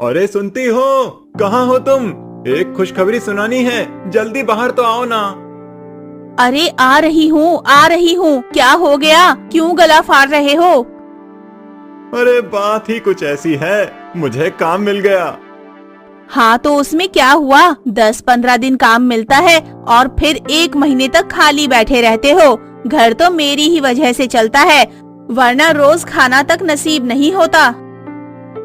अरे सुनती हो? कहाँ हो तुम? एक खुशखबरी सुनानी है, जल्दी बाहर तो आओ ना। अरे आ रही हूँ। क्या हो गया? क्यों गला फाड़ रहे हो? अरे बात ही कुछ ऐसी है, मुझे काम मिल गया। हाँ तो उसमें क्या हुआ? 10-15 दिन काम मिलता है और फिर 1 महीने तक खाली बैठे रहते हो। घर तो मेरी ही वजह से चलता है, वरना रोज खाना तक नसीब नहीं होता।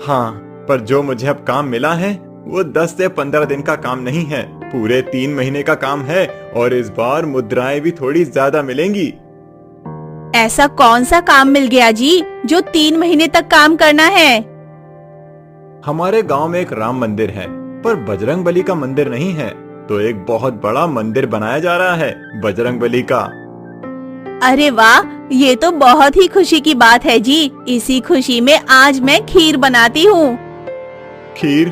हाँ, पर जो मुझे अब काम मिला है वो 10 से 15 दिन का काम नहीं है, पूरे 3 महीने का काम है। और इस बार मुद्राएं भी थोड़ी ज्यादा मिलेंगी। ऐसा कौन सा काम मिल गया जी, जो 3 महीने तक काम करना है? हमारे गांव में एक राम मंदिर है, पर बजरंग बली का मंदिर नहीं है, तो एक बहुत बड़ा मंदिर बनाया जा रहा है बजरंग बली का। अरे वाह, ये तो बहुत ही खुशी की बात है जी। इसी खुशी में आज मैं खीर बनाती हूँ। खीर?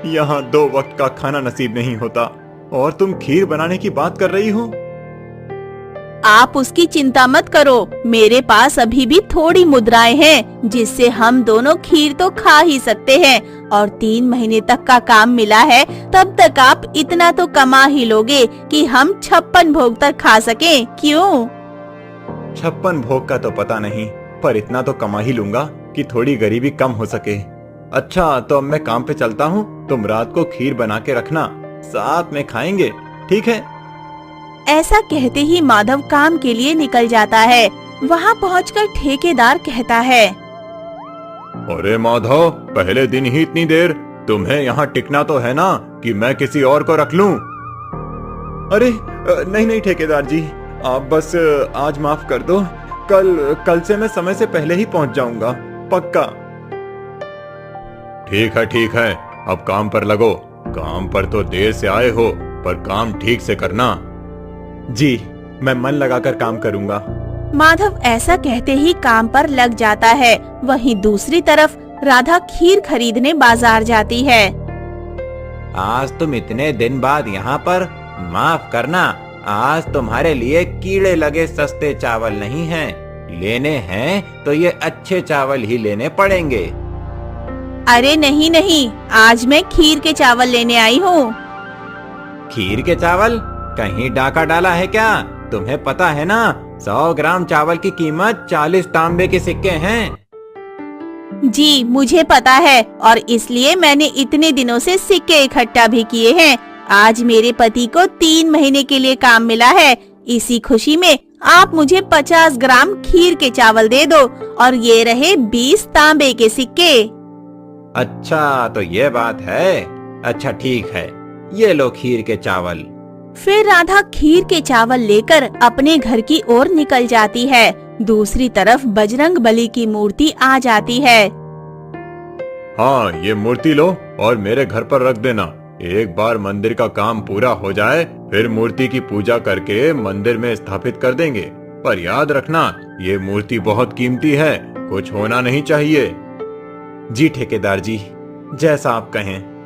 यहाँ 2 वक्त का खाना नसीब नहीं होता और तुम खीर बनाने की बात कर रही हो? आप उसकी चिंता मत करो, मेरे पास अभी भी थोड़ी मुद्राएं हैं, जिससे हम दोनों खीर तो खा ही सकते हैं। और 3 महीने तक का काम मिला है, तब तक आप इतना तो कमा ही लोगे कि हम 56 भोग तक खा सकें। क्यों? 56 भोग का तो पता नहीं, पर इतना तो कमा ही लूंगा कि थोड़ी गरीबी कम हो सके। अच्छा, तो अब मैं काम पे चलता हूँ, तुम रात को खीर बना के रखना, साथ में खाएंगे, ठीक है? ऐसा कहते ही माधव काम के लिए निकल जाता है। वहाँ पहुँचकर ठेकेदार कहता है, अरे माधव, पहले दिन ही इतनी देर, तुम्हें यहाँ टिकना तो है ना कि मैं किसी और को रख लूं? अरे नहीं ठेकेदार जी, आप बस आज माफ कर दो। कल से मैं समय से पहले ही पहुंच जाऊंगा, पक्का। ठीक है, अब काम पर लगो। काम पर तो देर से आए हो, पर काम ठीक से करना। जी, मैं मन लगाकर काम करूंगा। माधव ऐसा कहते ही काम पर लग जाता है। वहीं दूसरी तरफ राधा खीर खरीदने बाजार जाती है। आज तुम इतने दिन बाद यहाँ पर? माफ करना, आज तुम्हारे लिए कीड़े लगे सस्ते चावल नहीं हैं। लेने हैं तो ये अच्छे चावल ही लेने पड़ेंगे। अरे नहीं, आज मैं खीर के चावल लेने आई हूँ। खीर के चावल? कहीं डाका डाला है क्या? तुम्हें पता है ना, 100 ग्राम चावल की कीमत 40 तांबे के सिक्के हैं। जी मुझे पता है, और इसलिए मैंने इतने दिनों से सिक्के इकट्ठा भी किए हैं। आज मेरे पति को 3 महीने के लिए काम मिला है। इसी खुशी में आप मुझे 50 ग्राम खीर के चावल दे दो, और ये रहे 20 तांबे के सिक्के। अच्छा, तो ये बात है। अच्छा ठीक है, ये लो खीर के चावल। फिर राधा खीर के चावल लेकर अपने घर की ओर निकल जाती है। दूसरी तरफ बजरंग बली की मूर्ति आ जाती है। हाँ, ये मूर्ति लो और मेरे घर पर रख देना। एक बार मंदिर का काम पूरा हो जाए, फिर मूर्ति की पूजा करके मंदिर में स्थापित कर देंगे। पर याद रखना, ये मूर्ति बहुत कीमती है, कुछ होना नहीं चाहिए। जी ठेकेदार जी, जैसा आप कहें।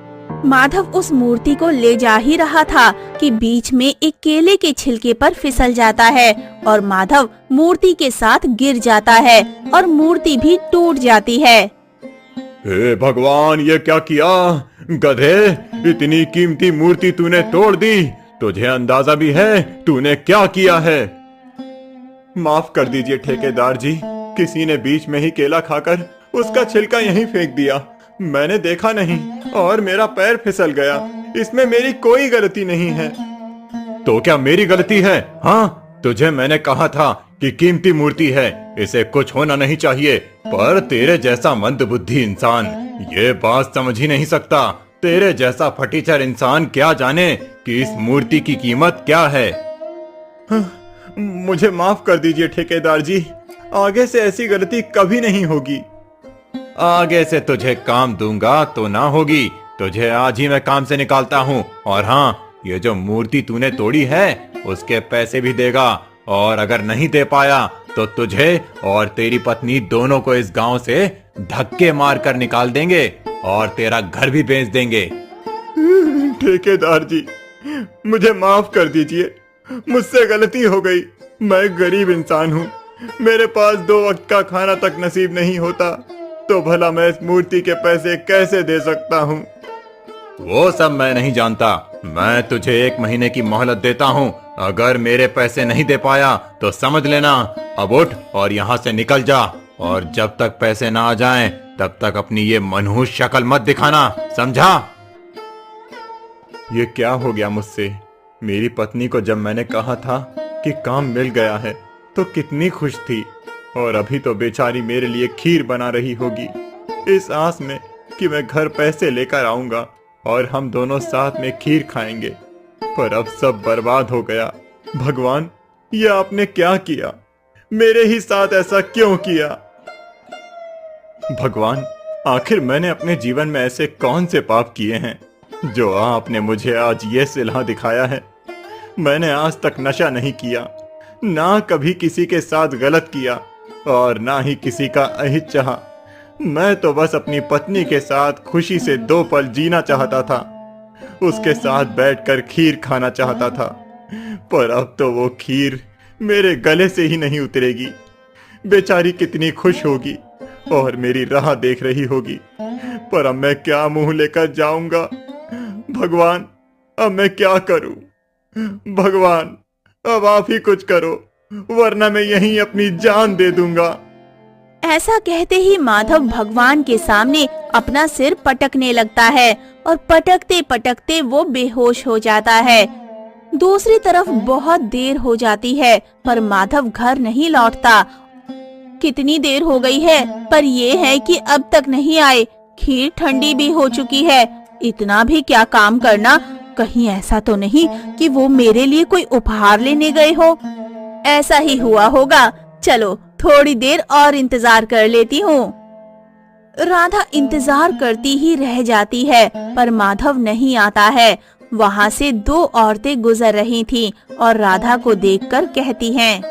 माधव उस मूर्ति को ले जा ही रहा था कि बीच में एक केले के छिलके पर फिसल जाता है और माधव मूर्ति के साथ गिर जाता है और मूर्ति भी टूट जाती है। हे भगवान, ये क्या किया? गधे, इतनी कीमती मूर्ति तूने तोड़ दी। तुझे अंदाजा भी है तूने क्या किया है? माफ कर दीजिए ठेकेदार जी, किसी ने बीच में ही केला खाकर उसका छिलका यहीं फेंक दिया। मैंने देखा नहीं और मेरा पैर फिसल गया। इसमें मेरी कोई गलती नहीं है। तो क्या मेरी गलती है? हाँ, तुझे मैंने कहा था कि कीमती मूर्ति है, इसे कुछ होना नहीं चाहिए। पर तेरे जैसा मंदबुद्धि इंसान ये बात समझ ही नहीं सकता। तेरे जैसा फटीचर इंसान क्या जाने कि इस मूर्ति की कीमत क्या है। मुझे माफ कर दीजिए ठेकेदार जी, आगे से ऐसी गलती कभी नहीं होगी। आगे से तुझे काम दूंगा तो ना होगी। तुझे आज ही मैं काम से निकालता हूँ। और हाँ, ये जो मूर्ति तूने तोड़ी है उसके पैसे भी देगा, और अगर नहीं दे पाया तो तुझे और तेरी पत्नी दोनों को इस गांव से धक्के मार कर निकाल देंगे और तेरा घर भी बेच देंगे। ठेकेदार जी, मुझे माफ कर दीजिए, मुझसे गलती हो गई। मैं गरीब इंसान हूँ, मेरे पास 2 वक्त का खाना तक नसीब नहीं होता। तो भला मैं इस मूर्ति के पैसे कैसे दे सकता हूँ? वो सब मैं नहीं जानता। मैं तुझे 1 महीने की मोहलत देता हूँ। अगर मेरे पैसे नहीं दे पाया तो समझ लेना, अब उठ और यहाँ से निकल जा। और जब तक पैसे ना आ जाएं, तब तक अपनी ये मनहूस शक्ल मत दिखाना, समझा? ये क्या हो गया मुझसे? मेरी पत्नी को जब मैंने कहा था कि काम मिल गया है तो कितनी खुश थी, और अभी तो बेचारी मेरे लिए खीर बना रही होगी, इस आस में कि मैं घर पैसे लेकर आऊंगा और हम दोनों साथ में खीर खाएंगे। पर अब सब बर्बाद हो गया। भगवान, ये आपने क्या किया? मेरे ही साथ ऐसा क्यों किया? भगवान, आखिर मैंने अपने जीवन में ऐसे कौन से पाप किए हैं जो आपने मुझे आज ये सिला दिखाया है? मैंने आज तक नशा नहीं किया, ना कभी किसी के साथ गलत किया, और ना ही किसी का अहित चाहा। मैं तो बस अपनी पत्नी के साथ खुशी से 2 पल जीना चाहता था, उसके साथ बैठकर खीर खाना चाहता था। पर अब तो वो खीर मेरे गले से ही नहीं उतरेगी। बेचारी कितनी खुश होगी और मेरी राह देख रही होगी, पर अब मैं क्या मुंह लेकर जाऊंगा? भगवान, अब मैं क्या करूं? भगवान, अब आप ही कुछ करो, वरना मैं यहीं अपनी जान दे दूंगा। ऐसा कहते ही माधव भगवान के सामने अपना सिर पटकने लगता है और पटकते पटकते वो बेहोश हो जाता है। दूसरी तरफ बहुत देर हो जाती है पर माधव घर नहीं लौटता। कितनी देर हो गई है, पर ये है कि अब तक नहीं आए। खीर ठंडी भी हो चुकी है। इतना भी क्या काम करना, कहीं ऐसा तो नहीं कि वो मेरे लिए कोई उपहार लेने गए हो। ऐसा ही हुआ होगा। चलो थोड़ी देर और इंतजार कर लेती हूँ। राधा इंतजार करती ही रह जाती है पर माधव नहीं आता है। वहाँ से 2 औरतें गुजर रही थीं और राधा को देखकर कहती हैं,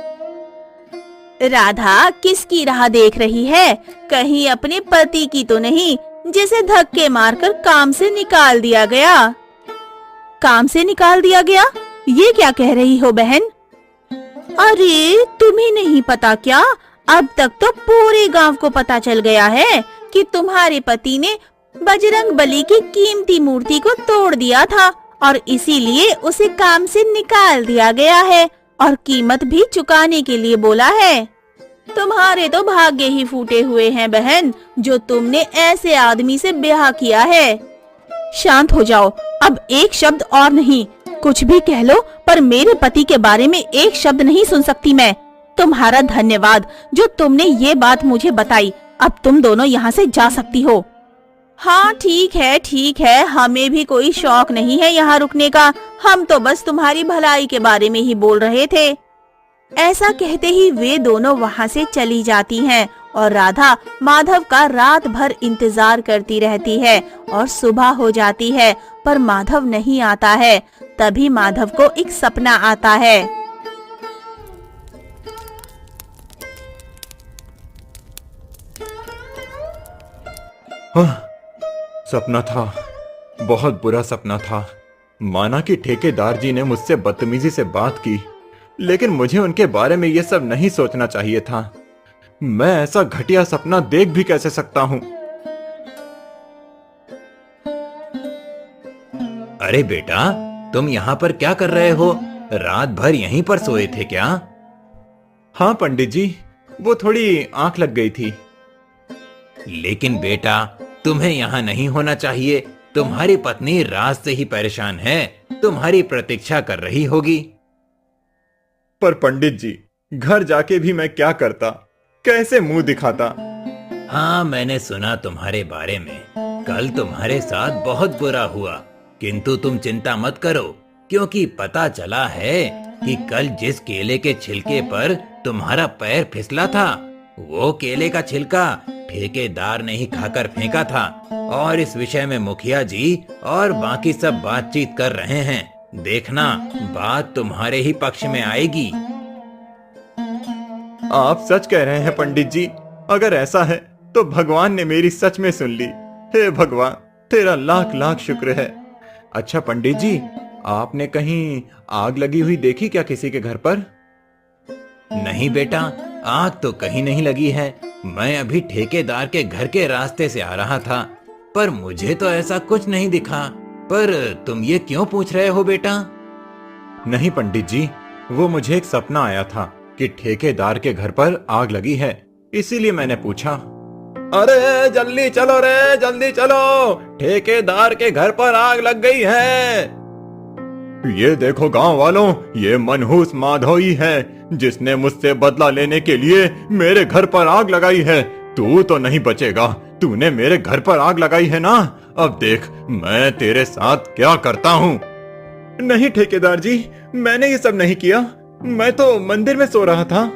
राधा, किसकी राह देख रही है? कहीं अपने पति की तो नहीं, जिसे धक्के मारकर काम से निकाल दिया गया। काम से निकाल दिया गया? ये क्या कह रही हो बहन? अरे तुम्हें नहीं पता क्या? अब तक तो पूरे गांव को पता चल गया है कि तुम्हारे पति ने बजरंग बली की कीमती मूर्ति को तोड़ दिया था और इसीलिए उसे काम से निकाल दिया गया है और कीमत भी चुकाने के लिए बोला है। तुम्हारे तो भाग्य ही फूटे हुए हैं बहन, जो तुमने ऐसे आदमी से ब्याह किया है। शांत हो जाओ, अब एक शब्द और नहीं। कुछ भी कह लो, पर मेरे पति के बारे में एक शब्द नहीं सुन सकती मैं। तुम्हारा धन्यवाद जो तुमने ये बात मुझे बताई। अब तुम दोनों यहाँ से जा सकती हो। हाँ ठीक है, हमें भी कोई शौक नहीं है यहाँ रुकने का। हम तो बस तुम्हारी भलाई के बारे में ही बोल रहे थे। ऐसा कहते ही वे दोनों वहाँ से चली जाती हैं और राधा माधव का रात भर इंतजार करती रहती है और सुबह हो जाती है पर माधव नहीं आता है। तभी माधव को एक सपना आता है। सपना था, बहुत बुरा सपना था। माना कि ठेकेदार जी ने मुझसे बदतमीजी से बात की, लेकिन मुझे उनके बारे में ये सब नहीं सोचना चाहिए था। मैं ऐसा घटिया सपना देख भी कैसे सकता हूँ? अरे बेटा, तुम यहाँ पर क्या कर रहे हो? रात भर यहीं पर सोए थे क्या? हाँ पंडित जी, वो थोड़ी आंख लग गई थी। लेकिन बेटा, तुम्हें यहाँ नहीं होना चाहिए। तुम्हारी पत्नी रात से ही परेशान है, तुम्हारी प्रतीक्षा कर रही होगी। पर पंडित जी, घर जाके भी मैं क्या करता, कैसे मुंह दिखाता? हाँ, मैंने सुना तुम्हारे बारे में। कल तुम्हारे साथ बहुत बुरा हुआ, किंतु तुम चिंता मत करो, क्योंकि पता चला है कि कल जिस केले के छिलके पर तुम्हारा पैर फिसला था, वो केले का छिलका ठेकेदार ने ही खाकर फेंका था और इस विषय में मुखिया जी और बाकी सब बातचीत कर रहे हैं। देखना, बात तुम्हारे ही पक्ष में आएगी। आप सच कह रहे हैं पंडित जी। अगर ऐसा है तो भगवान ने मेरी सच में सुन ली। हे भगवान, तेरा लाख लाख शुक्र है। अच्छा पंडित जी, आपने कहीं आग लगी हुई देखी क्या किसी के घर पर? नहीं बेटा, आग तो कहीं नहीं लगी है। मैं अभी ठेकेदार के घर के रास्ते से आ रहा था, पर मुझे तो ऐसा कुछ नहीं दिखा। पर तुम ये क्यों पूछ रहे हो बेटा? नहीं पंडित जी, वो मुझे एक सपना आया था कि ठेकेदार के घर पर आग लगी है, इसीलिए मैंने पूछा। अरे जल्दी चलो रे, जल्दी चलो, ठेकेदार के घर पर आग लग गई है। ये देखो गांव वालों, ये मनहूस माधव ही है जिसने मुझसे बदला लेने के लिए मेरे घर पर आग लगाई है। तू तो नहीं बचेगा, तूने मेरे घर पर आग लगाई है ना, अब देख मैं तेरे साथ क्या करता हूँ। नहीं ठेकेदार जी, मैंने ये सब नहीं किया, मैं तो मंदिर में सो रहा था।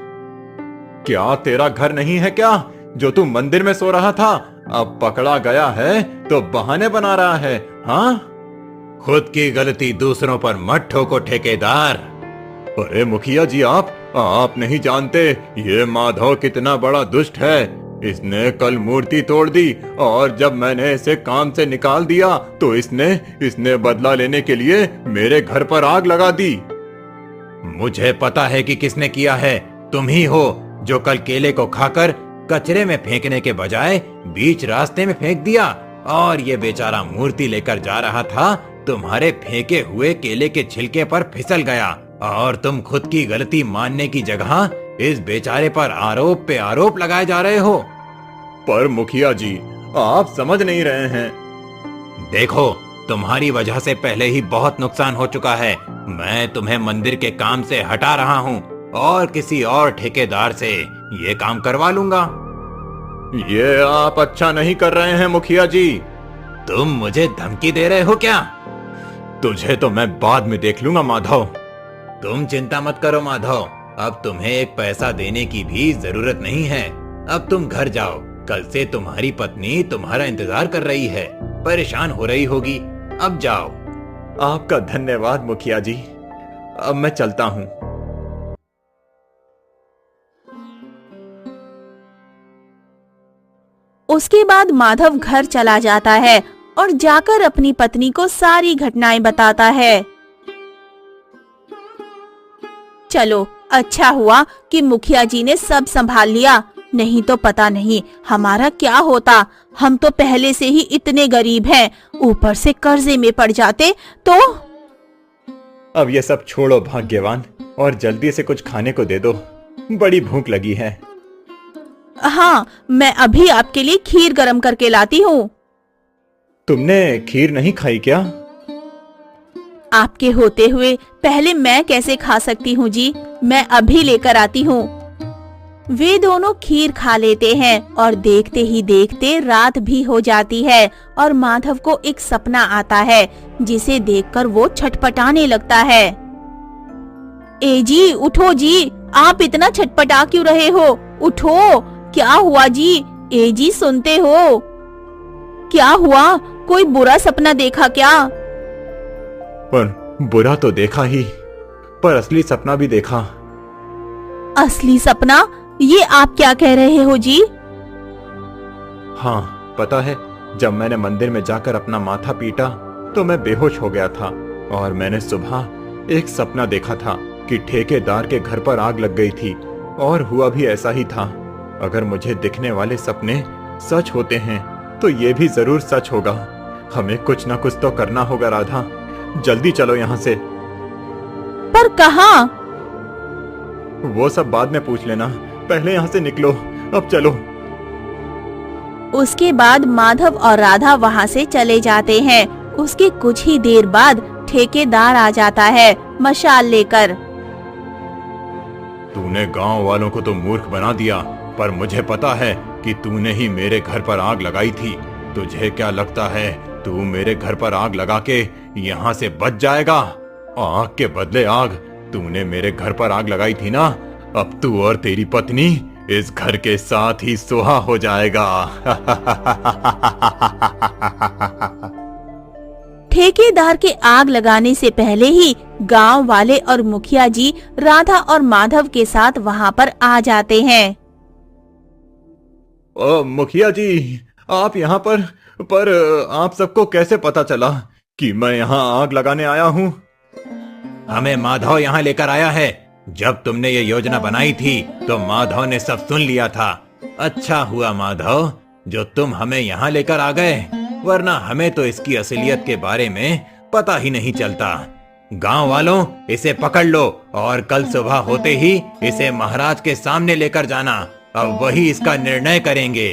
क्या तेरा घर नहीं है क्या जो तू मंदिर में सो रहा था? अब पकड़ा गया है तो बहाने बना रहा है। हाँ, खुद की गलती दूसरों पर मत ठोको ठेकेदार। अरे मुखिया जी, आप नहीं जानते ये माधव कितना बड़ा दुष्ट है। इसने कल मूर्ति तोड़ दी और जब मैंने इसे काम से निकाल दिया तो इसने बदला लेने के लिए मेरे घर पर आग लगा दी। मुझे पता है कि किसने किया है। तुम ही हो जो कल केले को खाकर कचरे में फेंकने के बजाय बीच रास्ते में फेंक दिया, और ये बेचारा मूर्ति लेकर जा रहा था, तुम्हारे फेंके हुए केले के छिलके पर फिसल गया, और तुम खुद की गलती मानने की जगह इस बेचारे पर आरोप पे आरोप लगाए जा रहे हो। पर मुखिया जी, आप समझ नहीं रहे हैं। देखो, तुम्हारी वजह से पहले ही बहुत नुकसान हो चुका है। मैं तुम्हें मंदिर के काम से हटा रहा हूँ और किसी और ठेकेदार से ये काम करवा लूंगा। ये आप अच्छा नहीं कर रहे हैं मुखिया जी। तुम मुझे धमकी दे रहे हो क्या? तुझे तो मैं बाद में देख लूंगा माधव। तुम चिंता मत करो माधव, अब तुम्हें एक पैसा देने की भी जरूरत नहीं है। अब तुम घर जाओ, कल से तुम्हारी पत्नी तुम्हारा इंतजार कर रही है, परेशान हो रही होगी। अब जाओ। आपका धन्यवाद मुखिया जी, अब मैं चलता हूँ। उसके बाद माधव घर चला जाता है और जाकर अपनी पत्नी को सारी घटनाएं बताता है। चलो, अच्छा हुआ कि मुखिया जी ने सब संभाल लिया, नहीं तो पता नहीं हमारा क्या होता। हम तो पहले से ही इतने गरीब हैं, ऊपर से कर्जे में पड़ जाते तो। अब ये सब छोड़ो भाग्यवान, और जल्दी से कुछ खाने को दे दो, बड़ी भूख लगी है। हाँ, मैं अभी आपके लिए खीर गरम करके लाती हूँ। तुमने खीर नहीं खाई क्या? आपके होते हुए पहले मैं कैसे खा सकती हूँ जी, मैं अभी लेकर आती हूँ। वे दोनों खीर खा लेते हैं और देखते ही देखते रात भी हो जाती है और माधव को एक सपना आता है जिसे देखकर वो छटपटाने लगता है। ए जी, उठो जी, आप इतना छटपटा क्यों रहे हो? उठो, क्या हुआ जी? ए जी, सुनते हो? क्या हुआ? कोई बुरा सपना देखा क्या? पर बुरा तो देखा ही, पर असली सपना भी देखा। असली सपना? ये आप क्या कह रहे हो जी? हाँ, पता है, जब मैंने मंदिर में जाकर अपना माथा पीटा तो मैं बेहोश हो गया था, और मैंने सुबह एक सपना देखा था कि ठेकेदार के घर पर आग लग गई थी, और हुआ भी ऐसा ही था। अगर मुझे दिखने वाले सपने सच होते हैं तो ये भी जरूर सच होगा। हमें कुछ ना कुछ तो करना होगा राधा, जल्दी चलो यहाँ से। पर कहाँ? वो सब बाद में पूछ लेना, पहले यहाँ से निकलो, अब चलो। उसके बाद माधव और राधा वहाँ से चले जाते हैं। उसके कुछ ही देर बाद ठेकेदार आ जाता है मशाल लेकर। तूने गांव वालों को तो मूर्ख बना दिया, पर मुझे पता है कि तूने ही मेरे घर पर आग लगाई थी। तुझे क्या लगता है तू मेरे घर पर आग लगा के यहाँ से बच जाएगा? आग के बदले आग। तूने मेरे घर पर आग लगाई थी ना, अब तू और तेरी पत्नी इस घर के साथ ही सुहा हो जाएगा। ठेकेदार के आग लगाने से पहले ही गांव वाले और मुखिया जी राधा और माधव के साथ वहां पर आ जाते हैं। मुखिया जी, आप यहाँ पर आप सबको कैसे पता चला कि मैं यहाँ आग लगाने आया हूँ? हमें माधव यहाँ लेकर आया है। जब तुमने ये योजना बनाई थी तो माधव ने सब सुन लिया था। अच्छा हुआ माधव जो तुम हमें यहाँ लेकर आ गए, वरना हमें तो इसकी असलियत के बारे में पता ही नहीं चलता। गांव वालों, इसे पकड़ लो और कल सुबह होते ही इसे महाराज के सामने लेकर जाना। अब वही इसका निर्णय करेंगे।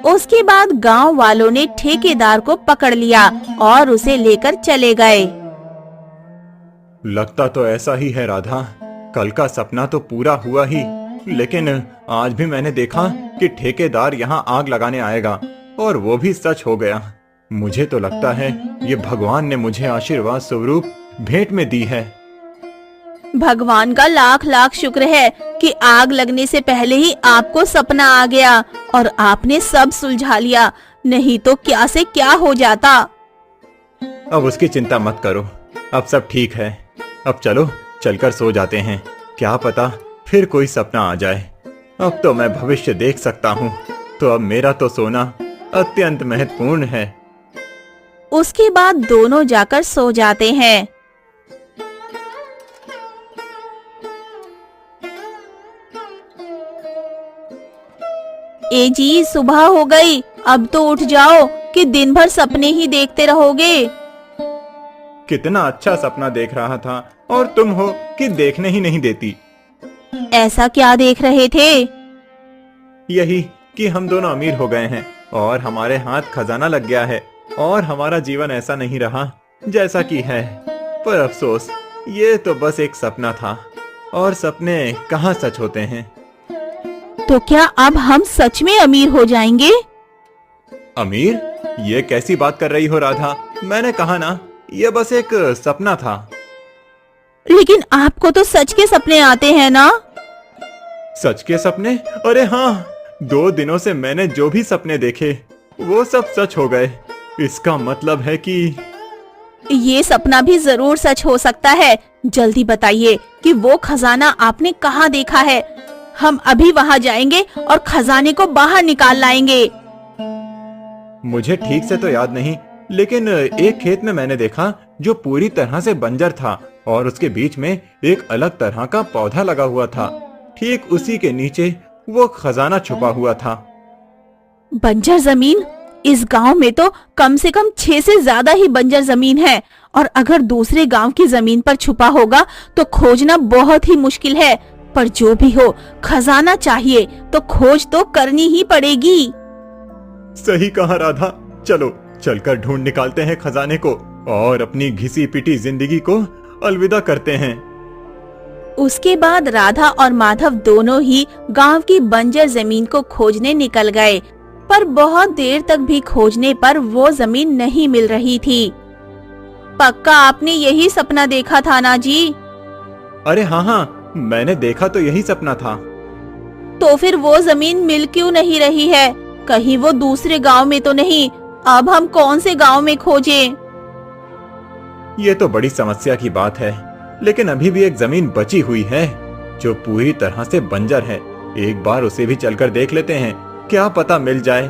उसके बाद गांव वालों ने ठेकेदार को पकड़ लिया और उसे लेकर चले गए। लगता तो ऐसा ही है राधा, कल का सपना तो पूरा हुआ ही, लेकिन आज भी मैंने देखा कि ठेकेदार यहाँ आग लगाने आएगा और वो भी सच हो गया। मुझे तो लगता है ये भगवान ने मुझे आशीर्वाद स्वरूप भेंट में दी है। भगवान का लाख लाख शुक्र है कि आग लगने से पहले ही आपको सपना आ गया और आपने सब सुलझा लिया, नहीं तो क्या से क्या हो जाता। अब उसकी चिंता मत करो, अब सब ठीक है। अब चलो चलकर सो जाते हैं, क्या पता फिर कोई सपना आ जाए। अब तो मैं भविष्य देख सकता हूँ, तो अब मेरा तो सोना अत्यंत महत्वपूर्ण है। उसके बाद दोनों जाकर सो जाते हैं। ए जी, सुबह हो गई, अब तो उठ जाओ कि दिन भर सपने ही देखते रहोगे। कितना अच्छा सपना देख रहा था और तुम हो कि देखने ही नहीं देती। ऐसा क्या देख रहे थे? यही कि हम दोनों अमीर हो गए हैं और हमारे हाथ खजाना लग गया है और हमारा जीवन ऐसा नहीं रहा जैसा कि है। पर अफसोस, ये तो बस एक सपना था और सपने कहाँ सच होते हैं। तो क्या अब हम सच में अमीर हो जाएंगे? अमीर? ये कैसी बात कर रही हो राधा? मैंने कहा ना, ये बस एक सपना था। लेकिन आपको तो सच के सपने आते हैं ना? सच के सपने? अरे हाँ, 2 दिनों से मैंने जो भी सपने देखे वो सब सच हो गए। इसका मतलब है कि ये सपना भी जरूर सच हो सकता है। जल्दी बताइए कि वो खजाना आपने कहाँ देखा है। हम अभी वहाँ जाएंगे और खजाने को बाहर निकाल लाएंगे। मुझे ठीक से तो याद नहीं, लेकिन एक खेत में मैंने देखा जो पूरी तरह से बंजर था और उसके बीच में एक अलग तरह का पौधा लगा हुआ था। ठीक उसी के नीचे वो खजाना छुपा हुआ था। बंजर जमीन? इस गांव में तो कम से कम 6 से ज्यादा ही बंजर जमीन है, और अगर दूसरे गांव की जमीन पर छुपा होगा तो खोजना बहुत ही मुश्किल है। पर जो भी हो, खजाना चाहिए तो खोज तो करनी ही पड़ेगी। सही कहा राधा, चलो चलकर ढूंढ निकालते हैं खजाने को और अपनी घिसी पिटी जिंदगी को अलविदा करते हैं। उसके बाद राधा और माधव दोनों ही गांव की बंजर जमीन को खोजने निकल गए, पर बहुत देर तक भी खोजने पर वो जमीन नहीं मिल रही थी। पक्का आपने यही सपना देखा था ना जी? अरे हाँ, मैंने देखा तो यही सपना था। तो फिर वो जमीन मिल क्यों नहीं रही है? कहीं वो दूसरे गांव में तो नहीं? अब हम कौन से गांव में खोजें? ये तो बड़ी समस्या की बात है, लेकिन अभी भी एक जमीन बची हुई है जो पूरी तरह से बंजर है। एक बार उसे भी चलकर देख लेते हैं, क्या पता मिल जाए।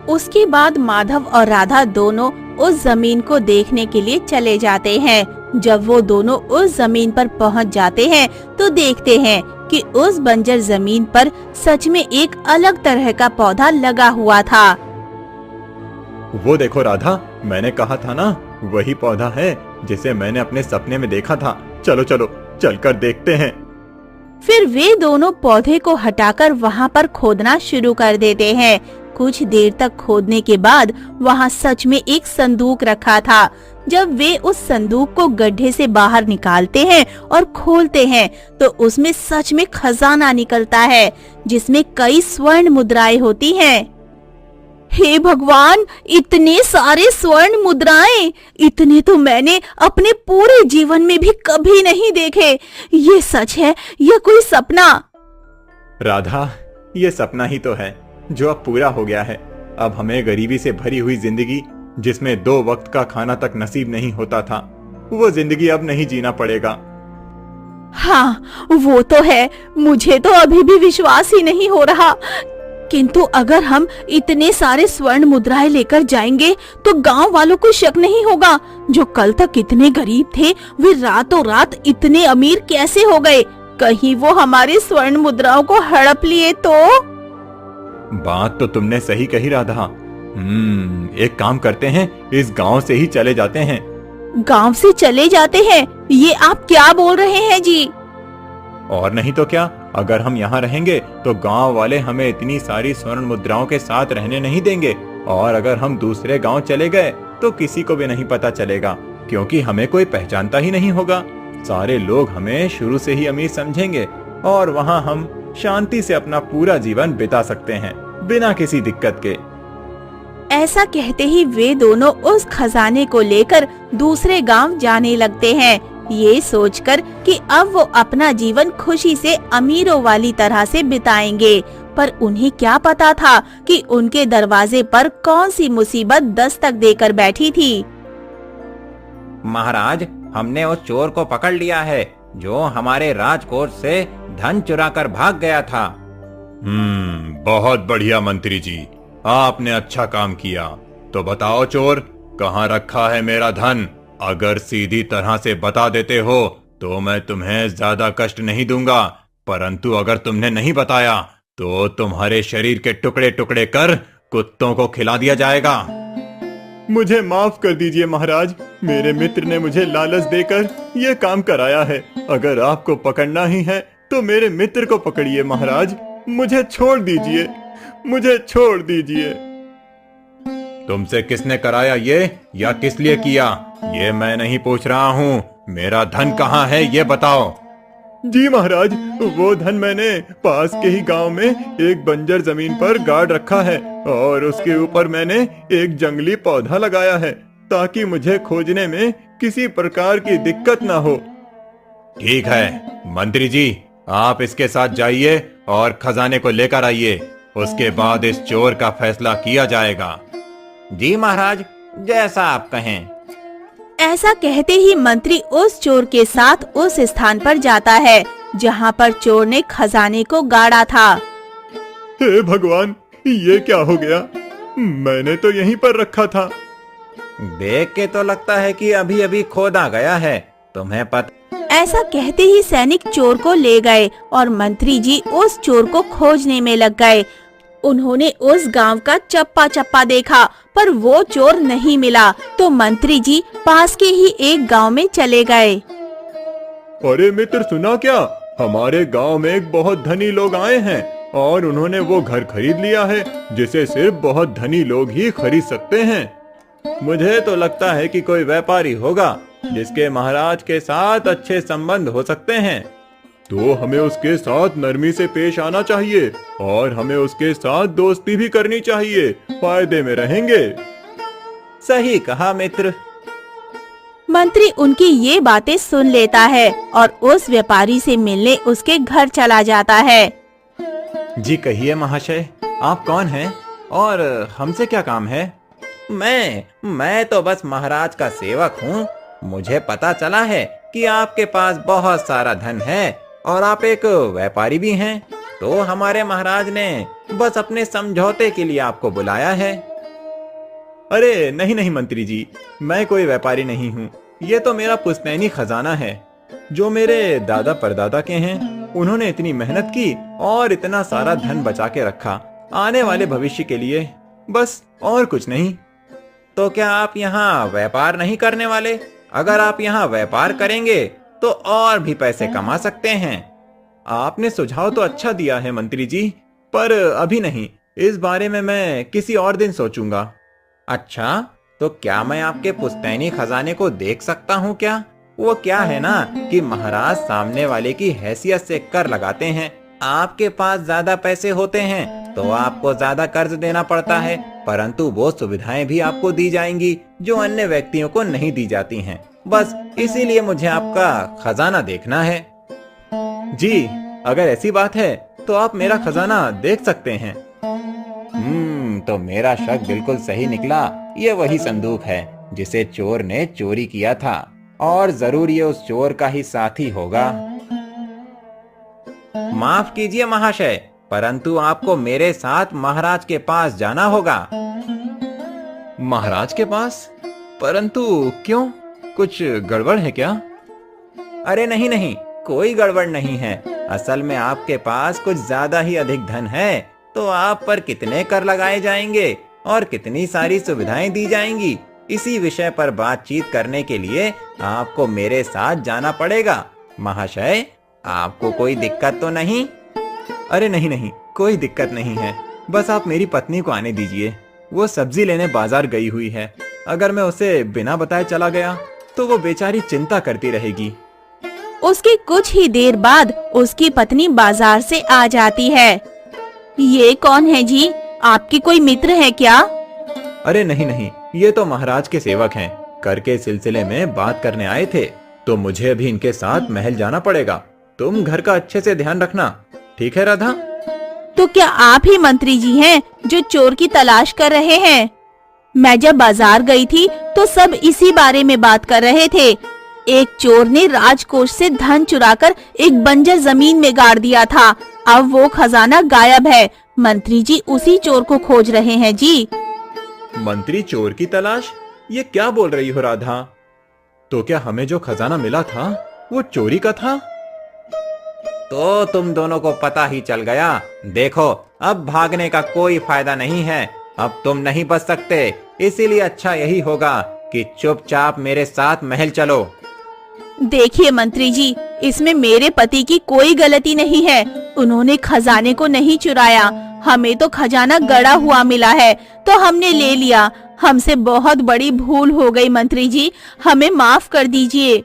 उसके बाद माधव और राधा दोनों उस जमीन को देखने के लिए चले जाते हैं। जब वो दोनों उस जमीन पर पहुंच जाते हैं तो देखते हैं कि उस बंजर जमीन पर सच में एक अलग तरह का पौधा लगा हुआ था। वो देखो राधा, मैंने कहा था ना, वही पौधा है जिसे मैंने अपने सपने में देखा था। चलो चलो चलकर देखते हैं। फिर वे दोनों पौधे को हटाकर वहाँ पर खोदना शुरू कर देते हैं। कुछ देर तक खोदने के बाद वहाँ सच में एक संदूक रखा था। जब वे उस संदूक को गड्ढे से बाहर निकालते हैं और खोलते हैं तो उसमें सच में खजाना निकलता है, जिसमें कई स्वर्ण मुद्राएं होती हैं। हे भगवान, इतने सारे स्वर्ण मुद्राएं! इतने तो मैंने अपने पूरे जीवन में भी कभी नहीं देखे। ये सच है या कोई सपना? राधा, ये सपना ही तो है जो अब पूरा हो गया है। अब हमें गरीबी से भरी हुई जिंदगी, जिसमें 2 वक्त का खाना तक नसीब नहीं होता था, वो जिंदगी अब नहीं जीना पड़ेगा। हाँ, वो तो है। मुझे तो अभी भी विश्वास ही नहीं हो रहा किंतु अगर हम इतने सारे स्वर्ण मुद्राएं लेकर जाएंगे तो गांव वालों को शक नहीं होगा। जो कल तक इतने गरीब थे वे रातों रात इतने अमीर कैसे हो गए? कहीं वो हमारी स्वर्ण मुद्राओं को हड़प लिए तो? बात तो तुमने सही कही राधा। एक काम करते हैं, इस गांव से ही चले जाते हैं। गांव से चले जाते हैं? ये आप क्या बोल रहे हैं जी? और नहीं तो क्या, अगर हम यहाँ रहेंगे तो गांव वाले हमें इतनी सारी स्वर्ण मुद्राओं के साथ रहने नहीं देंगे, और अगर हम दूसरे गांव चले गए तो किसी को भी नहीं पता चलेगा, क्योंकि हमें कोई पहचानता ही नहीं होगा। सारे लोग हमें शुरू से ही अमीर समझेंगे और वहाँ हम शांति से अपना पूरा जीवन बिता सकते हैं बिना किसी दिक्कत के। ऐसा कहते ही वे दोनों उस खजाने को लेकर दूसरे गांव जाने लगते हैं, ये सोचकर कि अब वो अपना जीवन खुशी से अमीरों वाली तरह से बिताएंगे। पर उन्हें क्या पता था कि उनके दरवाजे पर कौन सी मुसीबत दस्तक देकर बैठी थी। महाराज, हमने उस चोर को पकड़ लिया है जो हमारे राजकोष से धन चुरा कर भाग गया था। बहुत बढ़िया मंत्री जी, आपने अच्छा काम किया। तो बताओ चोर, कहाँ रखा है मेरा धन? अगर सीधी तरह से बता देते हो तो मैं तुम्हें ज्यादा कष्ट नहीं दूंगा, परंतु अगर तुमने नहीं बताया तो तुम्हारे शरीर के टुकड़े टुकड़े कर कुत्तों को खिला दिया जाएगा। मुझे माफ कर दीजिए महाराज, मेरे मित्र ने मुझे लालच देकर यह काम कराया है। अगर आपको पकड़ना ही है तो मेरे मित्र को पकड़िए महाराज, मुझे छोड़ दीजिए, मुझे छोड़ दीजिए। तुमसे किसने कराया ये, या किस लिए किया, ये मैं नहीं पूछ रहा हूँ। मेरा धन कहाँ है ये बताओ। जी महाराज, वो धन मैंने पास के ही गांव में एक बंजर जमीन पर गाड़ रखा है, और उसके ऊपर मैंने एक जंगली पौधा लगाया है ताकि मुझे खोजने में किसी प्रकार की दिक्कत ना हो। ठीक है मंत्री जी, आप इसके साथ जाइए और खजाने को लेकर आइए, उसके बाद इस चोर का फैसला किया जाएगा। जी महाराज, जैसा आप कहें। ऐसा कहते ही मंत्री उस चोर के साथ उस स्थान पर जाता है जहाँ पर चोर ने खजाने को गाड़ा था। हे भगवान, ये क्या हो गया? मैंने तो यहीं पर रखा था। देख के तो लगता है कि अभी अभी खोदा गया है, तुम्हें पता। ऐसा कहते ही सैनिक चोर को ले गए और मंत्री जी उस चोर को खोजने में लग गए। उन्होंने उस गांव का चप्पा चप्पा देखा पर वो चोर नहीं मिला, तो मंत्री जी पास के ही एक गांव में चले गए। अरे मित्र, सुना क्या? हमारे गांव में एक बहुत धनी लोग आए हैं और उन्होंने वो घर खरीद लिया है जिसे सिर्फ बहुत धनी लोग ही खरीद सकते हैं। मुझे तो लगता है कि कोई व्यापारी होगा जिसके महाराज के साथ अच्छे संबंध हो सकते हैं, तो हमें उसके साथ नरमी से पेश आना चाहिए और हमें उसके साथ दोस्ती भी करनी चाहिए, फायदे में रहेंगे। सही कहा मित्र। मंत्री उनकी ये बातें सुन लेता है और उस व्यापारी से मिलने उसके घर चला जाता है। जी कहिए महाशय, आप कौन हैं और हमसे क्या काम है? मैं तो बस महाराज का सेवक हूँ। मुझे पता चला है कि आपके पास बहुत सारा धन है और आप एक व्यापारी भी हैं, तो हमारे महाराज ने बस अपने समझौते के लिए आपको बुलाया है। अरे नहीं नहीं मंत्री जी, मैं कोई व्यापारी नहीं हूँ। ये तो मेरा पुश्तैनी खजाना है जो मेरे दादा परदादा के हैं। उन्होंने इतनी मेहनत की और इतना सारा धन बचा के रखा आने वाले भविष्य के लिए, बस और कुछ नहीं। तो क्या आप यहाँ व्यापार नहीं करने वाले? अगर आप यहाँ व्यापार करेंगे तो और भी पैसे कमा सकते हैं। आपने सुझाव तो अच्छा दिया है मंत्री जी, पर अभी नहीं, इस बारे में मैं किसी और दिन सोचूंगा। अच्छा, तो क्या मैं आपके पुश्तैनी खजाने को देख सकता हूँ क्या? वो क्या है ना कि महाराज सामने वाले की हैसियत से कर लगाते हैं। आपके पास ज्यादा पैसे होते हैं तो आपको ज्यादा कर्ज देना पड़ता है, परंतु वो सुविधाएं भी आपको दी जाएंगी जो अन्य व्यक्तियों को नहीं दी जाती हैं। बस इसीलिए मुझे आपका खजाना देखना है। जी, अगर ऐसी बात है तो आप मेरा खजाना देख सकते हैं। तो मेरा शक बिल्कुल सही निकला। ये वही संदूक है जिसे चोर ने चोरी किया था, और जरूर ये उस चोर का ही साथी होगा। माफ कीजिए महाशय, परंतु आपको मेरे साथ महाराज के पास जाना होगा। महाराज के पास? परंतु क्यों? कुछ गड़बड़ है क्या? अरे नहीं नहीं, कोई गड़बड़ नहीं है। असल में आपके पास कुछ ज्यादा ही अधिक धन है, तो आप पर कितने कर लगाए जाएंगे और कितनी सारी सुविधाएं दी जाएंगी, इसी विषय पर बातचीत करने के लिए आपको मेरे साथ जाना पड़ेगा। महाशय, आपको कोई दिक्कत तो नहीं? अरे नहीं नहीं, कोई दिक्कत नहीं है। बस आप मेरी पत्नी को आने दीजिए। वो सब्जी लेने बाजार गई हुई है। अगर मैं उसे बिना बताए चला गया तो वो बेचारी चिंता करती रहेगी। उसके कुछ ही देर बाद उसकी पत्नी बाजार से आ जाती है। ये कौन है जी? आपके कोई मित्र है क्या? अरे नहीं नहीं, ये तो महाराज के सेवक हैं। कर के सिलसिले में बात करने आए थे, तो मुझे अभी इनके साथ महल जाना पड़ेगा। तुम घर का अच्छे से ध्यान रखना, ठीक है राधा? तो क्या आप ही मंत्री जी हैं जो चोर की तलाश कर रहे हैं? मैं जब बाजार गई थी तो सब इसी बारे में बात कर रहे थे। एक चोर ने राजकोष से धन चुराकर एक बंजर जमीन में गाड़ दिया था। अब वो खजाना गायब है। मंत्री जी उसी चोर को खोज रहे हैं जी। मंत्री चोर की तलाश? ये क्या बोल रही हो राधा? तो क्या हमें जो खजाना मिला था वो चोरी का था? तो तुम दोनों को पता ही चल गया। देखो, अब भागने का कोई फायदा नहीं है। अब तुम नहीं बच सकते, इसीलिए अच्छा यही होगा कि चुपचाप मेरे साथ महल चलो। देखिए मंत्री जी, इसमें मेरे पति की कोई गलती नहीं है। उन्होंने खजाने को नहीं चुराया। हमें तो खजाना गड़ा हुआ मिला है, तो हमने ले लिया। हमसे बहुत बड़ी भूल हो गई मंत्री जी, हमें माफ कर दीजिए।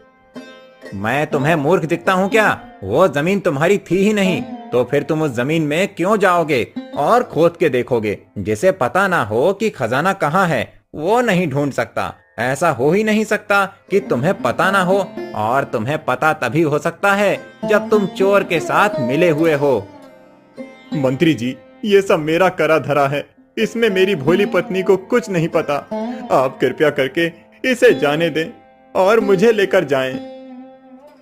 मैं तुम्हें मूर्ख दिखता हूँ क्या? वो जमीन तुम्हारी थी ही नहीं, तो फिर तुम उस जमीन में क्यों जाओगे और खोद के देखोगे? जिसे पता ना हो कि खजाना कहाँ है, वो नहीं ढूंढ सकता। ऐसा हो ही नहीं सकता कि तुम्हें पता ना हो, और तुम्हें पता तभी हो सकता है जब तुम चोर के साथ मिले हुए हो। मंत्री जी, ये सब मेरा करा धरा है। इसमें मेरी भोली पत्नी को कुछ नहीं पता। आप कृपया करके इसे जाने दें और मुझे लेकर जाएं।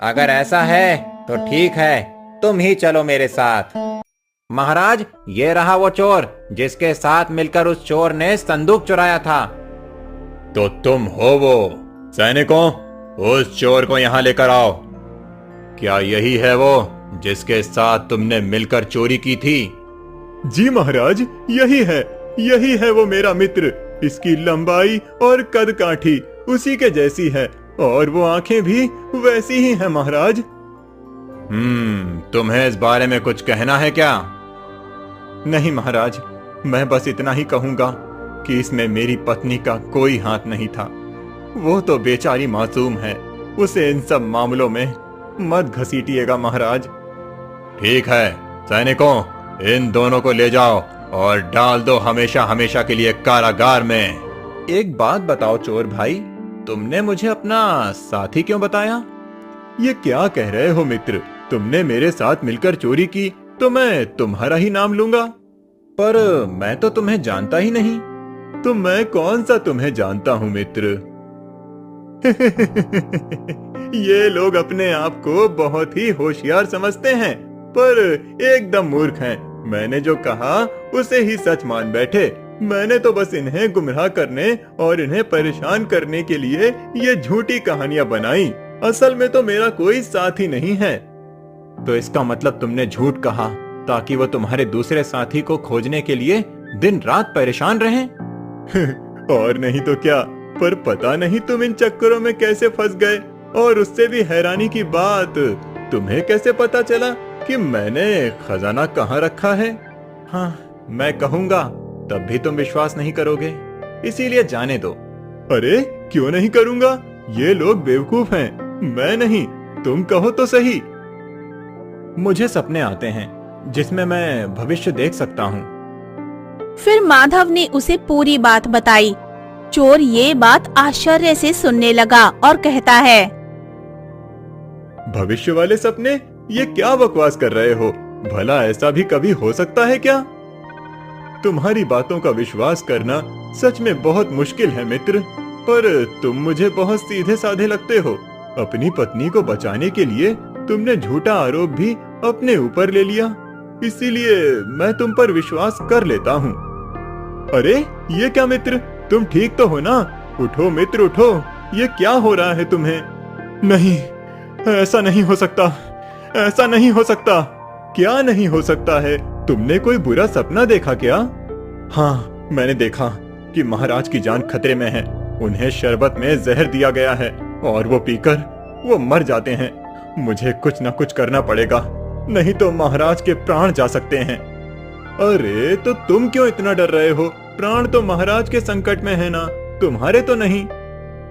अगर ऐसा है तो ठीक है, तुम ही चलो मेरे साथ। महाराज, ये रहा वो चोर जिसके साथ मिलकर उस चोर ने संदूक चुराया था। तो तुम हो वो? सैनिकों, उस चोर को यहाँ लेकर आओ। क्या यही है वो जिसके साथ तुमने मिलकर चोरी की थी? जी महाराज, यही है वो मेरा मित्र। इसकी लंबाई और कद काठी उसी के जैसी है, और वो आंखें भी वैसी ही हैं महाराज। तुम्हें इस बारे में कुछ कहना है क्या? नहीं महाराज, मैं बस इतना ही कहूंगा कि इसमें मेरी पत्नी का कोई हाथ नहीं था। वो तो बेचारी मासूम है, उसे इन सब मामलों में मत घसीटिएगा महाराज। ठीक है सैनिकों, इन दोनों को ले जाओ और डाल दो हमेशा हमेशा के लिए कारागार में। एक बात बताओ चोर भाई, तुमने मुझे अपना साथी क्यों बताया? ये क्या कह रहे हो मित्र? तुमने मेरे साथ मिलकर चोरी की तो मैं तुम्हारा ही नाम लूंगा। पर मैं तो तुम्हें जानता ही नहीं। तो मैं कौन सा तुम्हें जानता हूँ मित्र? ये लोग अपने आप को बहुत ही होशियार समझते हैं, पर एकदम मूर्ख हैं। मैंने जो कहा उसे ही सच मान बैठे। मैंने तो बस इन्हें गुमराह करने और इन्हें परेशान करने के लिए ये झूठी कहानियां बनाई। असल में तो मेरा कोई साथी नहीं है। तो इसका मतलब तुमने झूठ कहा ताकि वो तुम्हारे दूसरे साथी को खोजने के लिए दिन रात परेशान रहें? और नहीं तो क्या। पर पता नहीं तुम इन चक्करों में कैसे फंस गए, और उससे भी हैरानी की बात, तुम्हें कैसे पता चला कि मैंने खजाना कहाँ रखा है? हाँ, मैं कहूँगा तब भी तुम विश्वास नहीं करोगे, इसीलिए जाने दो। अरे क्यों नहीं करूँगा? ये लोग बेवकूफ हैं, मैं नहीं। तुम कहो तो सही। मुझे सपने आते हैं जिसमें मैं भविष्य देख सकता हूँ। फिर माधव ने उसे पूरी बात बताई। चोर ये बात आश्चर्य से सुनने लगा और कहता है, भविष्य वाले सपने? ये क्या बकवास कर रहे हो? भला ऐसा भी कभी हो सकता है क्या? तुम्हारी बातों का विश्वास करना सच में बहुत मुश्किल है मित्र, पर तुम मुझे बहुत सीधे साधे लगते हो। अपनी पत्नी को बचाने के लिए तुमने झूठा आरोप भी अपने ऊपर ले लिया। इसीलिए मैं तुम पर विश्वास कर लेता हूँ। अरे ये क्या मित्र, तुम ठीक तो हो ना? उठो मित्र उठो, ये क्या हो रहा है तुम्हें? नहीं, ऐसा नहीं हो सकता, ऐसा नहीं हो सकता। क्या नहीं हो सकता है? तुमने कोई बुरा सपना देखा क्या? हाँ, मैंने देखा कि महाराज की जान खतरे में है। उन्हें शरबत में जहर दिया गया है और वो पीकर वो मर जाते हैं। मुझे कुछ ना कुछ करना पड़ेगा, नहीं तो महाराज के प्राण जा सकते हैं। अरे तो तुम क्यों इतना डर रहे हो? प्राण तो महाराज के संकट में है ना, तुम्हारे तो नहीं।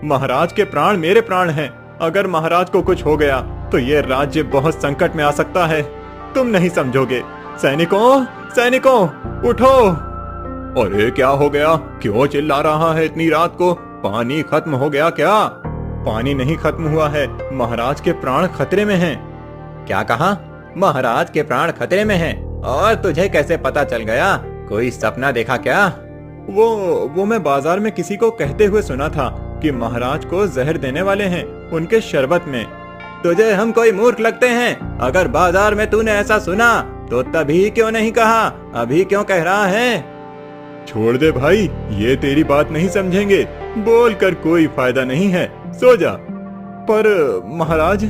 महाराज के प्राण मेरे प्राण हैं। अगर महाराज को कुछ हो गया तो ये राज्य बहुत संकट में आ सकता है। तुम नहीं समझोगे। सैनिकों, सैनिकों, उठो। अरे क्या हो गया? क्यों चिल्ला रहा है इतनी रात को? पानी खत्म हो गया क्या? पानी नहीं खत्म हुआ है, महाराज के प्राण खतरे में हैं। क्या कहा? महाराज के प्राण खतरे में हैं? और तुझे कैसे पता चल गया? कोई सपना देखा क्या? वो मैं बाजार में किसी को कहते हुए सुना था कि महाराज को जहर देने वाले हैं उनके शरबत में। तुझे हम कोई मूर्ख लगते हैं? अगर बाजार में तूने ऐसा सुना तो तभी क्यों नहीं कहा? अभी क्यों कह रहा है? छोड़ दे भाई, ये तेरी बात नहीं समझेंगे। बोल कर कोई फायदा नहीं है, सो जा। पर महाराज,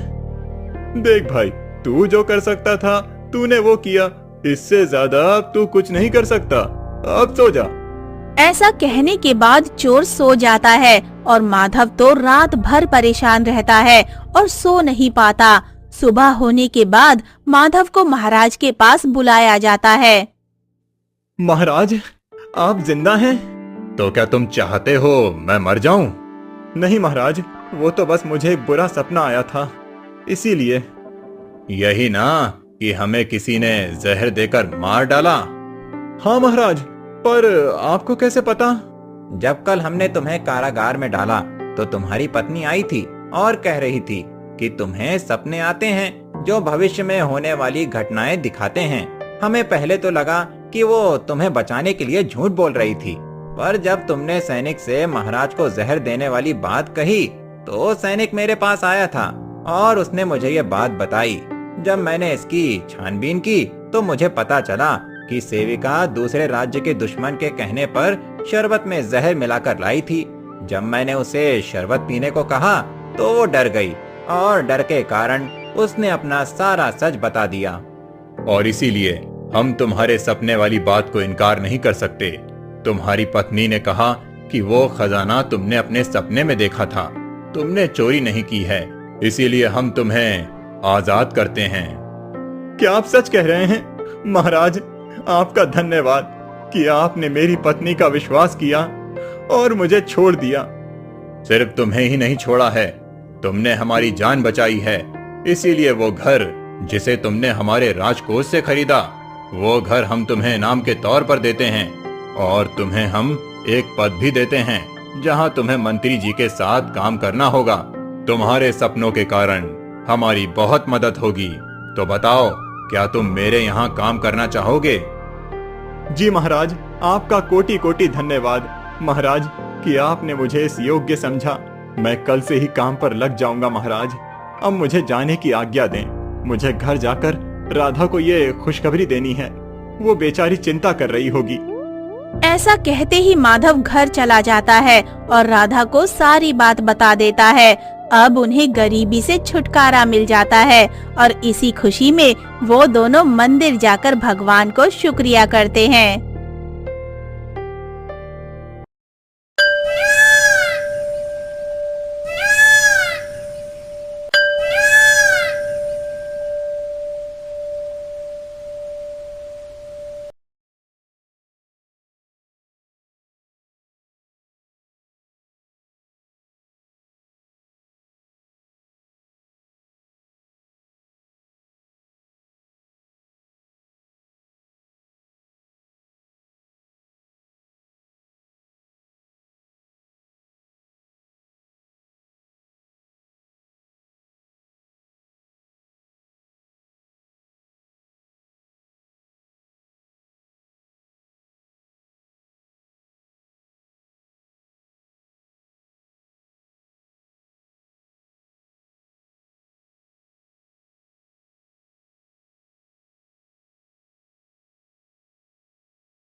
देख भाई, तू जो कर सकता था तूने वो किया। इससे ज्यादा अब तू कुछ नहीं कर सकता। अब सो जा। ऐसा कहने के बाद चोर सो जाता है और माधव तो रात भर परेशान रहता है और सो नहीं पाता। सुबह होने के बाद माधव को महाराज के पास बुलाया जाता है। महाराज, आप जिंदा हैं? तो क्या तुम चाहते हो मैं मर जाऊं? नहीं महाराज, वो तो बस मुझे एक बुरा सपना आया था, इसीलिए। यही ना कि हमें किसी ने जहर देकर मार डाला? हाँ महाराज, पर आपको कैसे पता? जब कल हमने तुम्हें कारागार में डाला तो तुम्हारी पत्नी आई थी और कह रही थी कि तुम्हें सपने आते हैं जो भविष्य में होने वाली घटनाएं दिखाते हैं। हमें पहले तो लगा कि वो तुम्हें बचाने के लिए झूठ बोल रही थी, पर जब तुमने सैनिक से महाराज को जहर देने वाली बात कही तो सैनिक मेरे पास आया था और उसने मुझे ये बात बताई। जब मैंने इसकी छानबीन की तो मुझे पता चला कि सेविका दूसरे राज्य के दुश्मन के कहने पर शरबत में जहर मिलाकर लाई थी। जब मैंने उसे शरबत पीने को कहा तो वो डर गई और डर के कारण उसने अपना सारा सच बता दिया। और इसीलिए हम तुम्हारे सपने वाली बात को इनकार नहीं कर सकते। तुम्हारी पत्नी ने कहा कि वो खजाना तुमने अपने सपने में देखा था, तुमने चोरी नहीं की है, इसीलिए हम तुम्हें आजाद करते हैं। क्या आप सच कह रहे हैं? महाराज, आपका धन्यवाद कि आपने मेरी पत्नी का विश्वास किया और मुझे छोड़ दिया। सिर्फ तुम्हें ही नहीं छोड़ा है, तुमने हमारी जान बचाई है। इसीलिए वो घर जिसे तुमने हमारे राजकोष से खरीदा, वो घर हम तुम्हें इनाम के तौर पर देते हैं और तुम्हें हम एक पद भी देते हैं जहां तुम्हें मंत्री जी के साथ काम करना होगा। तुम्हारे सपनों के कारण हमारी बहुत मदद होगी। तो बताओ, क्या तुम मेरे यहाँ काम करना चाहोगे? जी महाराज, आपका कोटि कोटि धन्यवाद महाराज कि आपने मुझे इस योग्य समझा। मैं कल से ही काम पर लग जाऊंगा महाराज। अब मुझे जाने की आज्ञा दें। मुझे घर जाकर राधा को ये खुशखबरी देनी है, वो बेचारी चिंता कर रही होगी। ऐसा कहते ही माधव घर चला जाता है और राधा को सारी बात बता देता है। अब उन्हें गरीबी से छुटकारा मिल जाता है और इसी खुशी में वो दोनों मंदिर जाकर भगवान को शुक्रिया करते हैं।